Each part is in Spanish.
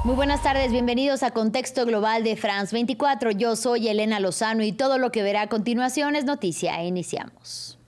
Muy buenas tardes, bienvenidos a Contexto Global de France 24. Yo soy Elena Lozano y todo lo que verá a continuación es noticia. Iniciamos.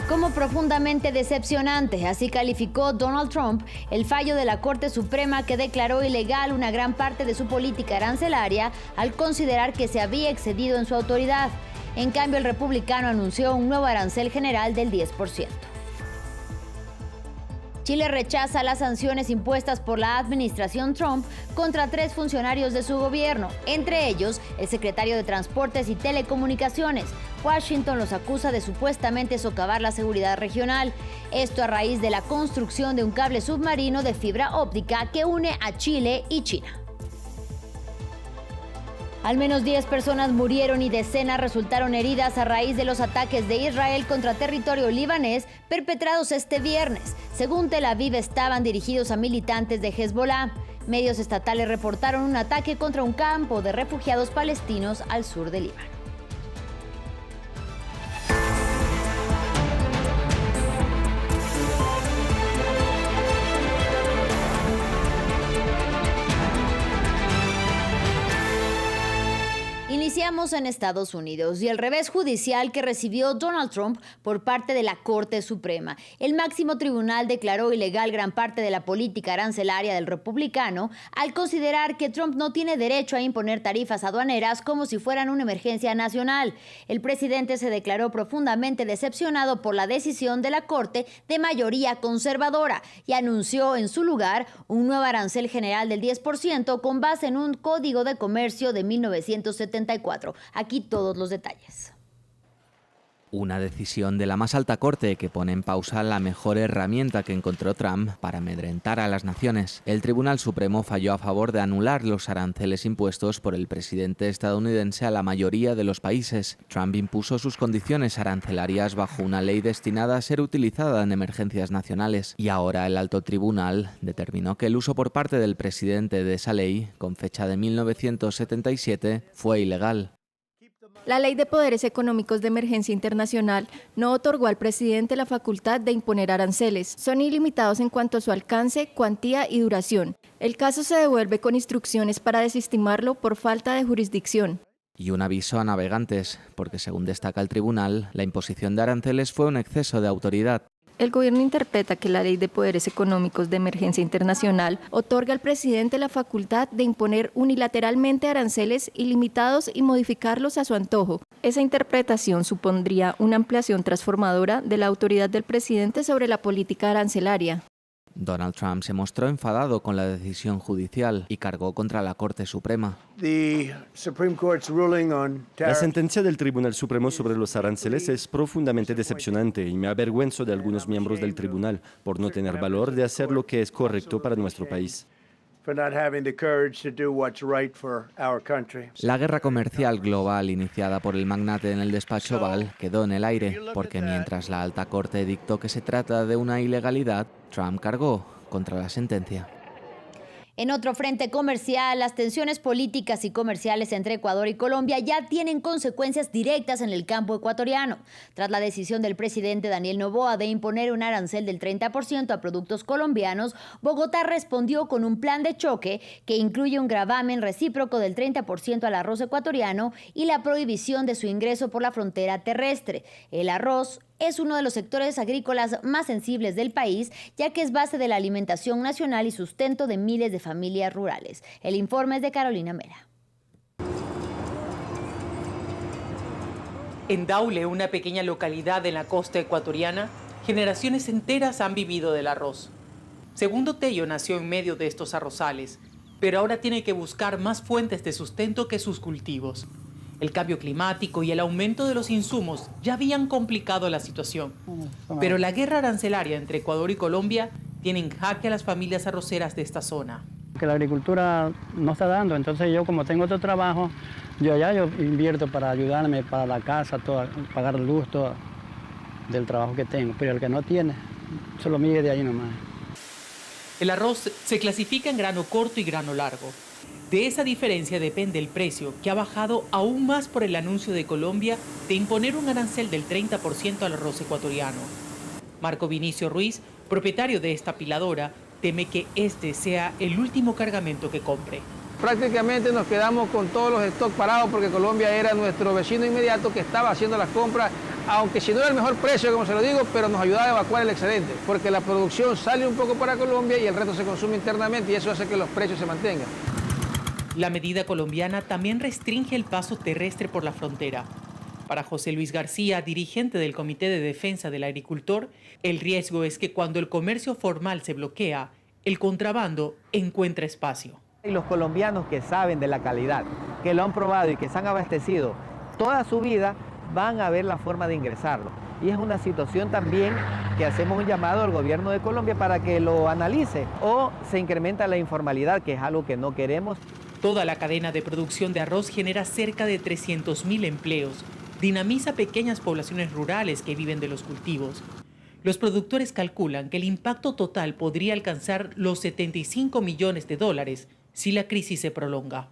Como profundamente decepcionante, así calificó Donald Trump el fallo de la Corte Suprema que declaró ilegal una gran parte de su política arancelaria al considerar que se había excedido en su autoridad. En cambio, el republicano anunció un nuevo arancel general del 10%. Chile rechaza las sanciones impuestas por la administración Trump contra 3 funcionarios de su gobierno, entre ellos el secretario de Transportes y Telecomunicaciones. Washington los acusa de supuestamente socavar la seguridad regional. Esto a raíz de la construcción de un cable submarino de fibra óptica que une a Chile y China. Al menos 10 personas murieron y decenas resultaron heridas a raíz de los ataques de Israel contra territorio libanés perpetrados este viernes. Según Tel Aviv, estaban dirigidos a militantes de Hezbollah. Medios estatales reportaron un ataque contra un campo de refugiados palestinos al sur de Líbano. Iniciamos en Estados Unidos y el revés judicial que recibió Donald Trump por parte de la Corte Suprema. El máximo tribunal declaró ilegal gran parte de la política arancelaria del republicano al considerar que Trump no tiene derecho a imponer tarifas aduaneras como si fueran una emergencia nacional. El presidente se declaró profundamente decepcionado por la decisión de la Corte de mayoría conservadora y anunció en su lugar un nuevo arancel general del 10% con base en un código de comercio de 1974. Aquí todos los detalles. Una decisión de la más alta corte que pone en pausa la mejor herramienta que encontró Trump para amedrentar a las naciones. El Tribunal Supremo falló a favor de anular los aranceles impuestos por el presidente estadounidense a la mayoría de los países. Trump impuso sus condiciones arancelarias bajo una ley destinada a ser utilizada en emergencias nacionales. Y ahora el alto tribunal determinó que el uso por parte del presidente de esa ley, con fecha de 1977, fue ilegal. La Ley de Poderes Económicos de Emergencia Internacional no otorgó al presidente la facultad de imponer aranceles. Son ilimitados en cuanto a su alcance, cuantía y duración. El caso se devuelve con instrucciones para desestimarlo por falta de jurisdicción. Y un aviso a navegantes, porque según destaca el tribunal, la imposición de aranceles fue un exceso de autoridad. El gobierno interpreta que la Ley de Poderes Económicos de Emergencia Internacional otorga al presidente la facultad de imponer unilateralmente aranceles ilimitados y modificarlos a su antojo. Esa interpretación supondría una ampliación transformadora de la autoridad del presidente sobre la política arancelaria. Donald Trump se mostró enfadado con la decisión judicial y cargó contra la Corte Suprema. La sentencia del Tribunal Supremo sobre los aranceles es profundamente decepcionante y me avergüenzo de algunos miembros del tribunal por no tener valor de hacer lo que es correcto para nuestro país. La guerra comercial global iniciada por el magnate en el despacho Oval quedó en el aire, porque mientras la alta corte dictó que se trata de una ilegalidad, Trump cargó contra la sentencia. En otro frente comercial, las tensiones políticas y comerciales entre Ecuador y Colombia ya tienen consecuencias directas en el campo ecuatoriano. Tras la decisión del presidente Daniel Noboa de imponer un arancel del 30% a productos colombianos, Bogotá respondió con un plan de choque que incluye un gravamen recíproco del 30% al arroz ecuatoriano y la prohibición de su ingreso por la frontera terrestre. El arroz es uno de los sectores agrícolas más sensibles del país, ya que es base de la alimentación nacional y sustento de miles de familias rurales. El informe es de Carolina Mera. En Daule, una pequeña localidad en la costa ecuatoriana, generaciones enteras han vivido del arroz. Segundo Tello nació en medio de estos arrozales, pero ahora tiene que buscar más fuentes de sustento que sus cultivos. El cambio climático y el aumento de los insumos ya habían complicado la situación. Pero la guerra arancelaria entre Ecuador y Colombia tiene en jaque a las familias arroceras de esta zona. Que la agricultura no está dando, entonces yo como tengo otro trabajo, yo invierto para ayudarme para la casa, pagar luz, todo del trabajo que tengo. Pero el que no tiene, solo mide de ahí nomás. El arroz se clasifica en grano corto y grano largo. De esa diferencia depende el precio, que ha bajado aún más por el anuncio de Colombia de imponer un arancel del 30% al arroz ecuatoriano. Marco Vinicio Ruiz, propietario de esta piladora, teme que este sea el último cargamento que compre. Prácticamente nos quedamos con todos los stocks parados porque Colombia era nuestro vecino inmediato que estaba haciendo las compras, aunque si no era el mejor precio, como se lo digo, pero nos ayudaba a evacuar el excedente, porque la producción sale un poco para Colombia y el resto se consume internamente y eso hace que los precios se mantengan. La medida colombiana también restringe el paso terrestre por la frontera. Para José Luis García, dirigente del Comité de Defensa del Agricultor, el riesgo es que cuando el comercio formal se bloquea, el contrabando encuentra espacio. Y los colombianos que saben de la calidad, que lo han probado y que se han abastecido toda su vida, van a ver la forma de ingresarlo. Y es una situación también que hacemos un llamado al gobierno de Colombia para que lo analice. O se incrementa la informalidad, que es algo que no queremos. Toda la cadena de producción de arroz genera cerca de 300.000 empleos, dinamiza pequeñas poblaciones rurales que viven de los cultivos. Los productores calculan que el impacto total podría alcanzar los 75 millones de dólares si la crisis se prolonga.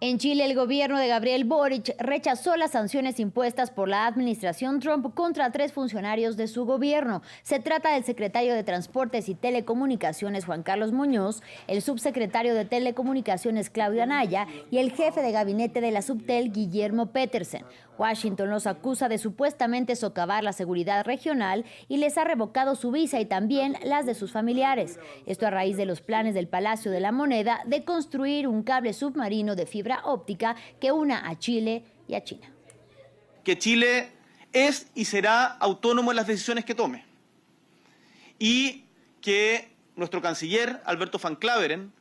En Chile, el gobierno de Gabriel Boric rechazó las sanciones impuestas por la administración Trump contra 3 funcionarios de su gobierno. Se trata del secretario de Transportes y Telecomunicaciones, Juan Carlos Muñoz, el subsecretario de Telecomunicaciones, Claudio Anaya, y el jefe de gabinete de la Subtel, Guillermo Petersen. Washington los acusa de supuestamente socavar la seguridad regional y les ha revocado su visa y también las de sus familiares. Esto a raíz de los planes del Palacio de la Moneda de construir un cable submarino de fibra óptica que una a Chile y a China. Que Chile es y será autónomo en las decisiones que tome. Y que nuestro canciller, Alberto Van Claveren,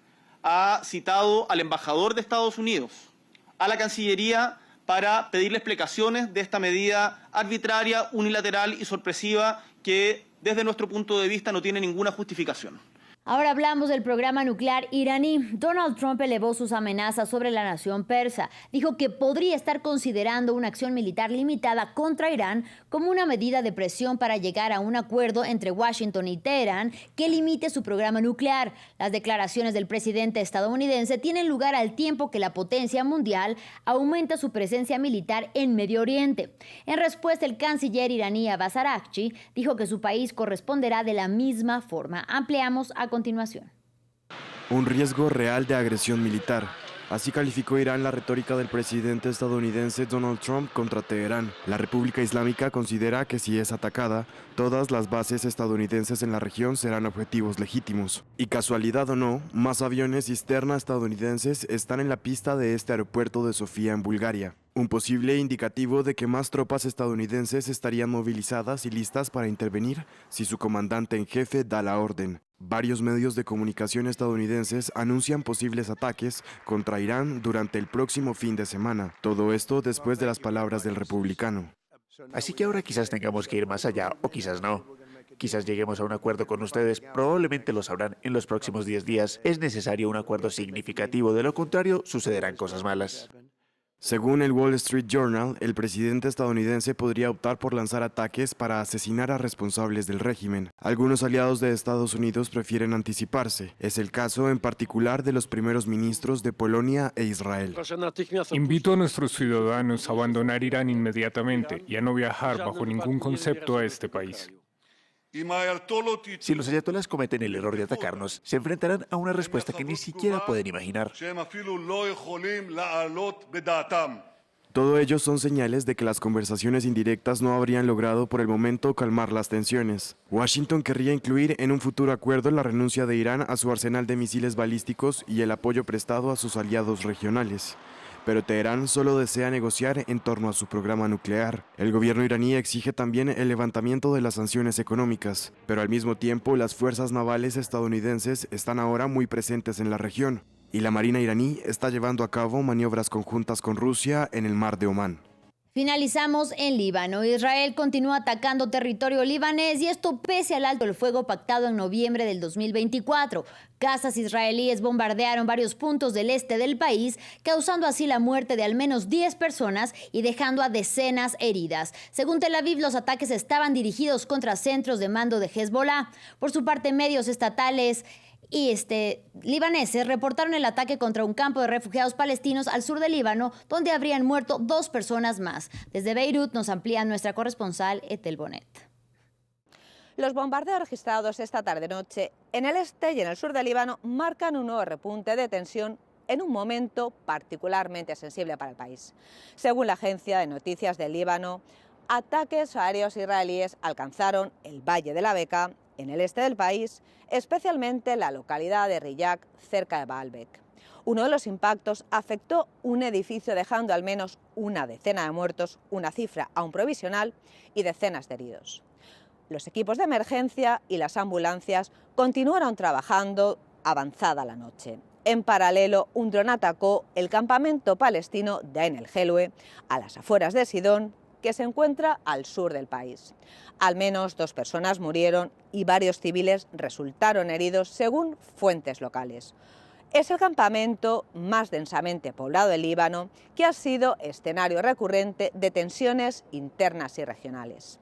ha citado al embajador de Estados Unidos, a la Cancillería, para pedirle explicaciones de esta medida arbitraria, unilateral y sorpresiva que desde nuestro punto de vista no tiene ninguna justificación. Ahora hablamos del programa nuclear iraní. Donald Trump elevó sus amenazas sobre la nación persa. Dijo que podría estar considerando una acción militar limitada contra Irán como una medida de presión para llegar a un acuerdo entre Washington y Teherán que limite su programa nuclear. Las declaraciones del presidente estadounidense tienen lugar al tiempo que la potencia mundial aumenta su presencia militar en Medio Oriente. En respuesta, el canciller iraní Abbas Araghchi dijo que su país corresponderá de la misma forma. Ampliamos a continuación. Un riesgo real de agresión militar. Así calificó Irán la retórica del presidente estadounidense Donald Trump contra Teherán. La República Islámica considera que si es atacada, todas las bases estadounidenses en la región serán objetivos legítimos. Y casualidad o no, más aviones cisterna estadounidenses están en la pista de este aeropuerto de Sofía en Bulgaria. Un posible indicativo de que más tropas estadounidenses estarían movilizadas y listas para intervenir si su comandante en jefe da la orden. Varios medios de comunicación estadounidenses anuncian posibles ataques contra Irán durante el próximo fin de semana. Todo esto después de las palabras del republicano. Así que ahora quizás tengamos que ir más allá o quizás no. Quizás lleguemos a un acuerdo con ustedes, probablemente lo sabrán en los próximos 10 días. Es necesario un acuerdo significativo, de lo contrario sucederán cosas malas. Según el Wall Street Journal, el presidente estadounidense podría optar por lanzar ataques para asesinar a responsables del régimen. Algunos aliados de Estados Unidos prefieren anticiparse. Es el caso en particular de los primeros ministros de Polonia e Israel. Invito a nuestros ciudadanos a abandonar Irán inmediatamente y a no viajar bajo ningún concepto a este país. Si los ayatolás cometen el error de atacarnos, se enfrentarán a una respuesta que ni siquiera pueden imaginar. Todo ello son señales de que las conversaciones indirectas no habrían logrado por el momento calmar las tensiones. Washington querría incluir en un futuro acuerdo la renuncia de Irán a su arsenal de misiles balísticos y el apoyo prestado a sus aliados regionales. Pero Teherán solo desea negociar en torno a su programa nuclear. El gobierno iraní exige también el levantamiento de las sanciones económicas, pero al mismo tiempo las fuerzas navales estadounidenses están ahora muy presentes en la región, y la Marina iraní está llevando a cabo maniobras conjuntas con Rusia en el Mar de Omán. Finalizamos en Líbano. Israel continúa atacando territorio libanés y esto pese al alto el fuego pactado en noviembre del 2024. Cazas israelíes bombardearon varios puntos del este del país, causando así la muerte de al menos 10 personas y dejando a decenas heridas. Según Tel Aviv, los ataques estaban dirigidos contra centros de mando de Hezbollah. Por su parte, medios estatales y libaneses reportaron el ataque contra un campo de refugiados palestinos al sur del Líbano, donde habrían muerto 2 personas más. Desde Beirut nos amplía nuestra corresponsal Etel Bonet. Los bombardeos registrados esta tarde-noche en el este y en el sur del Líbano marcan un nuevo repunte de tensión en un momento particularmente sensible para el país. Según la agencia de noticias del Líbano, ataques aéreos israelíes alcanzaron el Valle de la Beqa, en el este del país, especialmente la localidad de Riyak, cerca de Baalbek. Uno de los impactos afectó un edificio, dejando al menos una decena de muertos, una cifra aún provisional, y decenas de heridos. Los equipos de emergencia y las ambulancias continuaron trabajando avanzada la noche. En paralelo, un dron atacó el campamento palestino de Ain el-Helwe, a las afueras de Sidón, que se encuentra al sur del país. Al menos 2 personas murieron y varios civiles resultaron heridos, según fuentes locales. Es el campamento más densamente poblado del Líbano, que ha sido escenario recurrente de tensiones internas y regionales.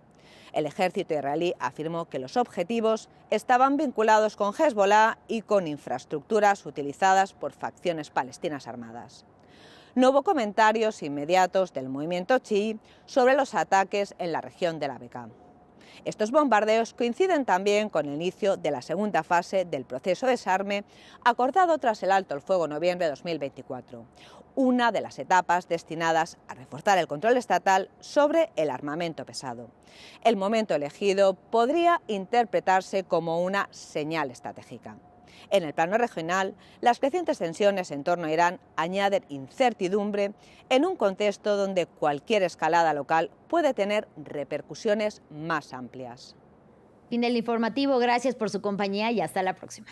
El ejército israelí afirmó que los objetivos estaban vinculados con Hezbollah y con infraestructuras utilizadas por facciones palestinas armadas. No hubo comentarios inmediatos del movimiento chií sobre los ataques en la región de la Beqa. Estos bombardeos coinciden también con el inicio de la segunda fase del proceso de desarme acordado tras el alto el fuego en noviembre de 2024, una de las etapas destinadas a reforzar el control estatal sobre el armamento pesado. El momento elegido podría interpretarse como una señal estratégica. En el plano regional, las crecientes tensiones en torno a Irán añaden incertidumbre en un contexto donde cualquier escalada local puede tener repercusiones más amplias. Fin del informativo, gracias por su compañía y hasta la próxima.